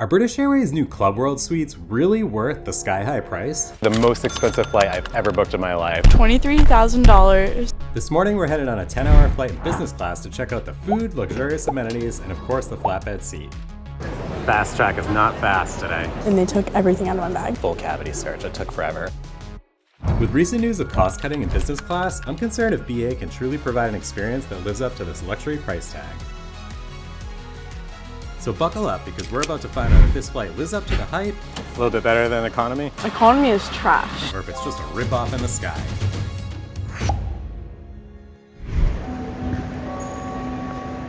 Are British Airways' new Club World suites really worth the sky-high price? The most expensive flight I've ever booked in my life. $23,000. This morning we're headed on a 10-hour flight in business class to check out the food, luxurious amenities, and of course the flatbed seat. Fast track is not fast today. And they took everything out of my bag. Full cavity search, it took forever. With recent news of cost-cutting in business class, I'm concerned if BA can truly provide an experience that lives up to this luxury price tag. So buckle up, because we're about to find out if this flight lives up to the hype, A little bit better than economy. Economy is trash. or if it's just a rip-off in the sky.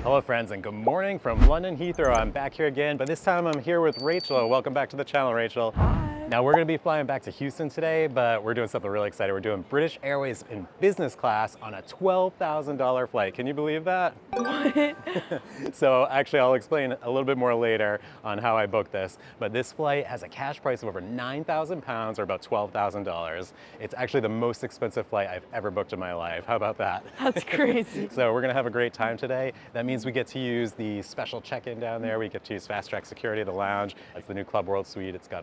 Hello friends, and good morning from London Heathrow. I'm back here again, but this time I'm here with Rachel. Welcome back to the channel, Rachel. Hi. Now we're gonna be flying back to Houston today, but we're doing something really exciting. We're doing British Airways in business class on a $12,000 flight. Can you believe that? What? So actually I'll explain a little bit more later on how I booked this, but this flight has a cash price of over 9,000 pounds or about $12,000. It's actually the most expensive flight I've ever booked in my life. How about that? That's crazy. So we're gonna have a great time today. That means we get to use the special check-in down there. We get to use fast track security, the lounge. It's the new Club World suite. It's got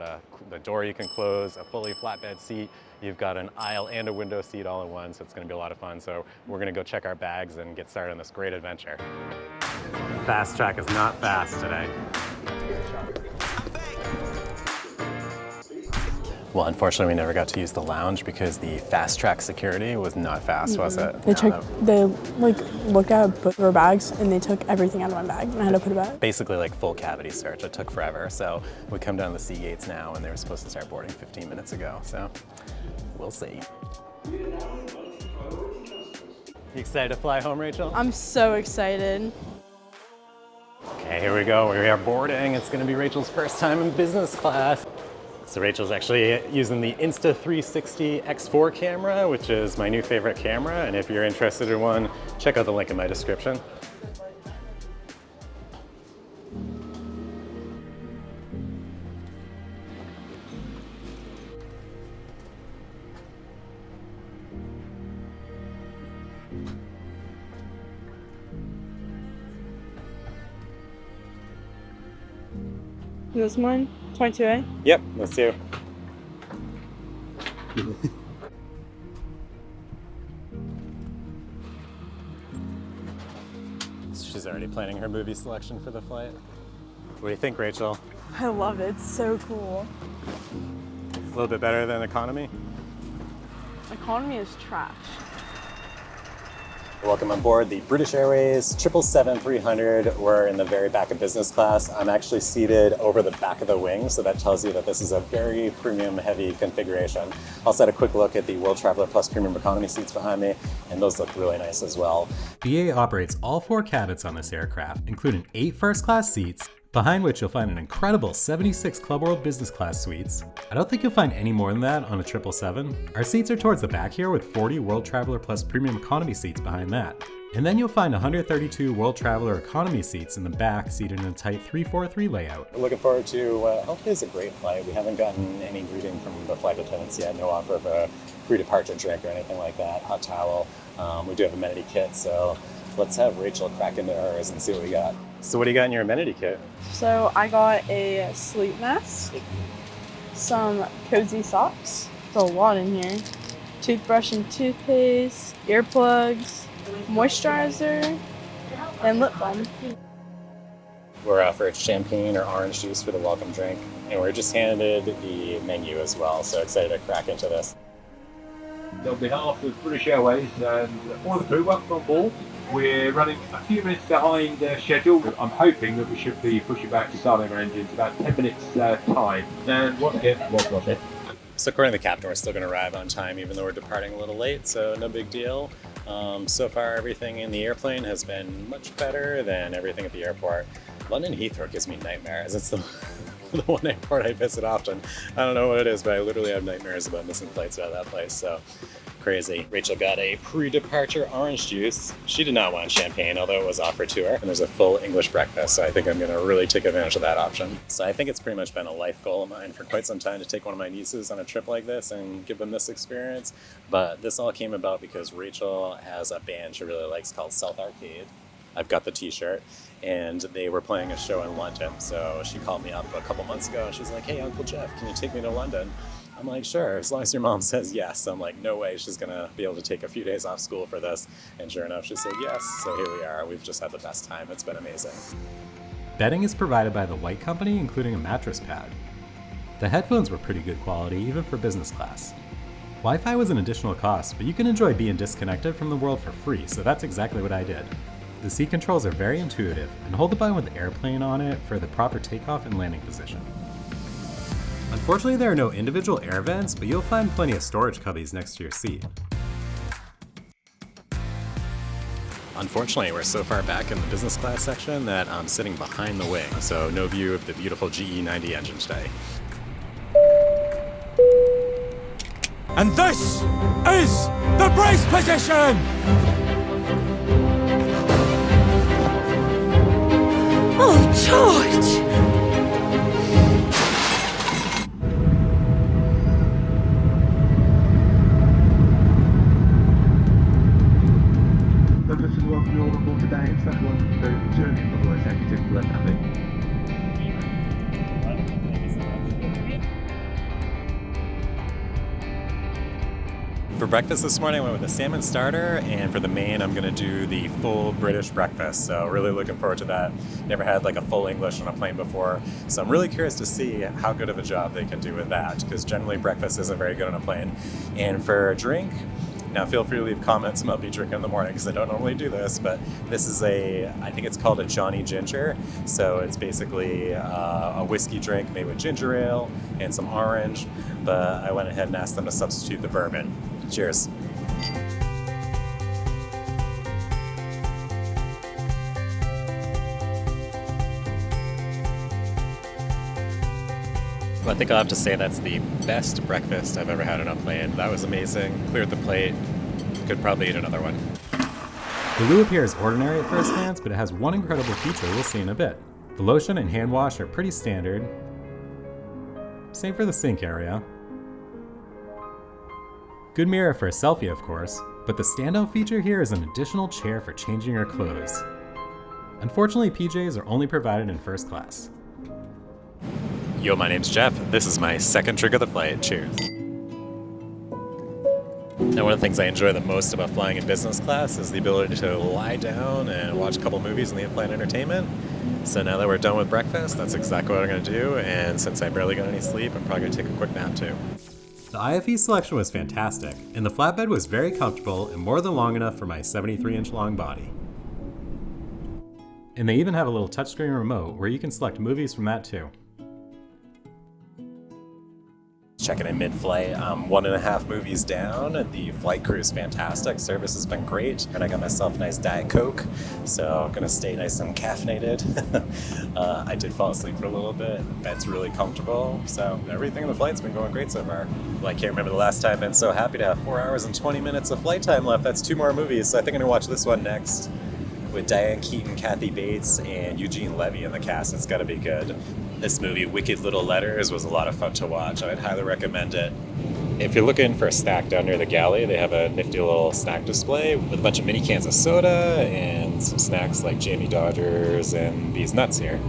the door you can close, a fully flatbed seat. You've got an aisle and a window seat all in one, so it's gonna be a lot of fun. So we're gonna go check our bags and get started on this great adventure. Fast track is not fast today. Well, unfortunately, we never got to use the lounge because the fast track security was not fast, was it? They looked at both of our bags and they took everything out of my bag and I had to put it back. Basically like full cavity search. It took forever. So we come down the sea gates now and they were supposed to start boarding 15 minutes ago. So we'll see. You excited to fly home, Rachel? I'm so excited. Okay, here we go. We are boarding. It's gonna be Rachel's first time in business class. So Rachel's actually using the Insta360 X4 camera, which is my new favorite camera. And if you're interested in one, check out the link in my description. This is mine? 22A? Yep, that's you. She's already planning her movie selection for the flight. What do you think, Rachel? I love it. It's so cool. A little bit better than economy? Economy is trash. Welcome on board the British Airways 777-300. We're in the very back of business class. I'm actually seated over the back of the wing, so that tells you that this is a very premium heavy configuration. Also had a quick look at the World Traveler Plus Premium Economy seats behind me, and those look really nice as well. BA operates all 4 cabins on this aircraft, including 8 first-class seats, behind which you'll find an incredible 76 Club World business class suites. I don't think you'll find any more than that on a 777. Our seats are towards the back here with 40 World Traveler Plus Premium Economy seats behind that. And then you'll find 132 World Traveler Economy seats in the back, seated in a tight 3-4-3 layout. We're looking forward to, hopefully it's a great flight. We haven't gotten any greeting from the flight attendants yet, no offer of a pre-departure drink or anything like that, hot towel. We do have amenity kit, so let's have Rachel crack into hers and see what we got. So what do you got in your amenity kit? So I got a sleep mask, some cozy socks, there's a lot in here, toothbrush and toothpaste, earplugs, moisturizer, and lip balm. We're offered champagne or orange juice for the welcome drink, and we're just handed the menu as well, so excited to crack into this. On behalf of British Airways and all the crew, welcome on board. We're running a few minutes behind schedule. I'm hoping that we should be pushing back to starting our engines about 10 minutes time. And once again, welcome on board. So according to the captain, we're still going to arrive on time even though we're departing a little late, so no big deal. So far everything in the airplane has been much better than everything at the airport. London Heathrow gives me nightmares. It's the one airport I visit often. I don't know what it is, but I literally have nightmares about missing flights out of that place, so crazy. Rachel got a pre-departure orange juice. She did not want champagne, although it was offered to her. And there's a full English breakfast, so I think I'm gonna really take advantage of that option. So I think it's pretty much been a life goal of mine for quite some time to take one of my nieces on a trip like this and give them this experience. But this all came about because Rachel has a band she really likes called South Arcade. I've got the t-shirt, and they were playing a show in London. So she called me up a couple months ago and she's like, hey, Uncle Jeff, can you take me to London? I'm like, sure, as long as your mom says yes. I'm like, no way she's gonna be able to take a few days off school for this. And sure enough, she said yes. So here we are. We've just had the best time. It's been amazing. Bedding is provided by the White Company, including a mattress pad. The headphones were pretty good quality, even for business class. Wi-Fi was an additional cost, but you can enjoy being disconnected from the world for free, so that's exactly what I did. The seat controls are very intuitive, and hold the button with airplane on it for the proper takeoff and landing position. Unfortunately, there are no individual air vents, but you'll find plenty of storage cubbies next to your seat. Unfortunately, we're so far back in the business class section that I'm sitting behind the wing, so no view of the beautiful GE90 engine today. And this is the brace position! Oh, George! Douglas is welcome you all aboard today. It's that one the journey, by the way, executive left having. For breakfast this morning, I went with a salmon starter, and for the main, I'm gonna do the full British breakfast. So really looking forward to that. Never had like a full English on a plane before, so I'm really curious to see how good of a job they can do with that, because generally breakfast isn't very good on a plane. And for a drink, now feel free to leave comments about me drinking in the morning, because I don't normally do this, but this is I think it's called a Johnny Ginger. So it's basically a whiskey drink made with ginger ale and some orange, but I went ahead and asked them to substitute the bourbon. Cheers. Well, I think I'll have to say that's the best breakfast I've ever had on a plane. That was amazing. Cleared the plate. Could probably eat another one. The loo appears ordinary at first glance, but it has one incredible feature we'll see in a bit. The lotion and hand wash are pretty standard. Same for the sink area. Good mirror for a selfie, of course, but the standout feature here is an additional chair for changing your clothes. Unfortunately, PJs are only provided in first class. Yo, my name's Jeff. This is my second drink of the flight. Cheers. Now, one of the things I enjoy the most about flying in business class is the ability to lie down and watch a couple movies in the in-flight entertainment. So now that we're done with breakfast, that's exactly what I'm going to do, and since I barely got any sleep, I'm probably going to take a quick nap too. The IFE selection was fantastic, and the flatbed was very comfortable and more than long enough for my 73-inch long body. And they even have a little touchscreen remote where you can select movies from that too. Checking in mid-flight, 1.5 movies down. The flight crew is fantastic. Service has been great, and I got myself a nice Diet Coke, so I'm gonna stay nice and caffeinated. I did fall asleep for a little bit. Bed's really comfortable, so everything in the flight's been going great so far. Well, I can't remember the last time I've been so happy to have 4 hours and 20 minutes of flight time left. That's 2 more movies, so I think I'm gonna watch this one next with Diane Keaton, Kathy Bates, and Eugene Levy in the cast. It's gotta be good. This movie, Wicked Little Letters, was a lot of fun to watch. I'd highly recommend it. If you're looking for a snack down near the galley, they have a nifty little snack display with a bunch of mini cans of soda and some snacks like Jamie Dodgers and these nuts here.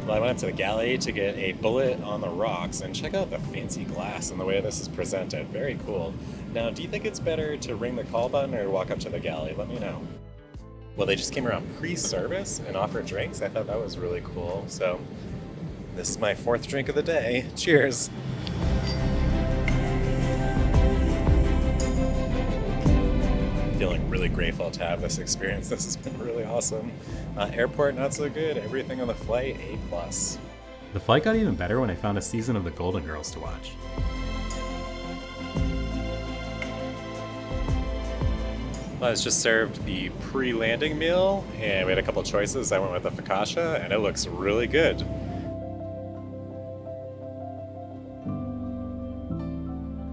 Well, I went up to the galley to get a bullet on the rocks, and check out the fancy glass and the way this is presented. Very cool. Now, do you think it's better to ring the call button or to walk up to the galley? Let me know. Well, they just came around pre-service and offered drinks. I thought that was really cool. So this is my 4th drink of the day. Cheers. Feeling really grateful to have this experience. This has been really awesome. Airport, not so good. Everything on the flight, A+. The flight got even better when I found a season of The Golden Girls to watch. I was just served the pre-landing meal, and we had a couple choices. I went with the focaccia, and it looks really good.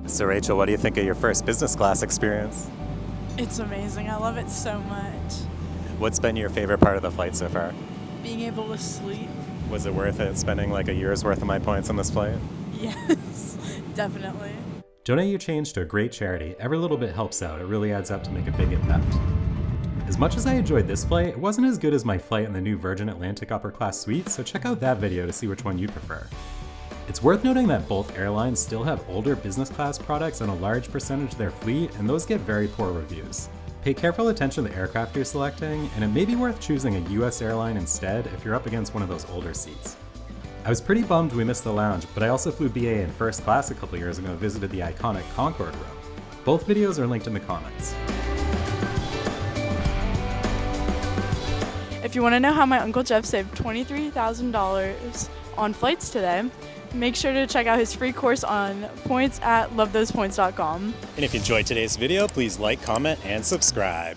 So Rachel, what do you think of your first business class experience? It's amazing. I love it so much. What's been your favorite part of the flight so far? Being able to sleep. Was it worth it spending like a year's worth of my points on this flight? Yes, definitely. Donate your change to a great charity. Every little bit helps out. It really adds up to make a big impact. As much as I enjoyed this flight, it wasn't as good as my flight in the new Virgin Atlantic upper class suite, so check out that video to see which one you prefer. It's worth noting that both airlines still have older business class products on a large percentage of their fleet, and those get very poor reviews. Pay careful attention to the aircraft you're selecting, and it may be worth choosing a US airline instead if you're up against one of those older seats. I was pretty bummed we missed the lounge, but I also flew BA in first class a couple years ago and visited the iconic Concorde row. Both videos are linked in the comments. If you want to know how my Uncle Jeff saved $23,000 on flights today, make sure to check out his free course on points at lovethosepoints.com. And if you enjoyed today's video, please like, comment, and subscribe.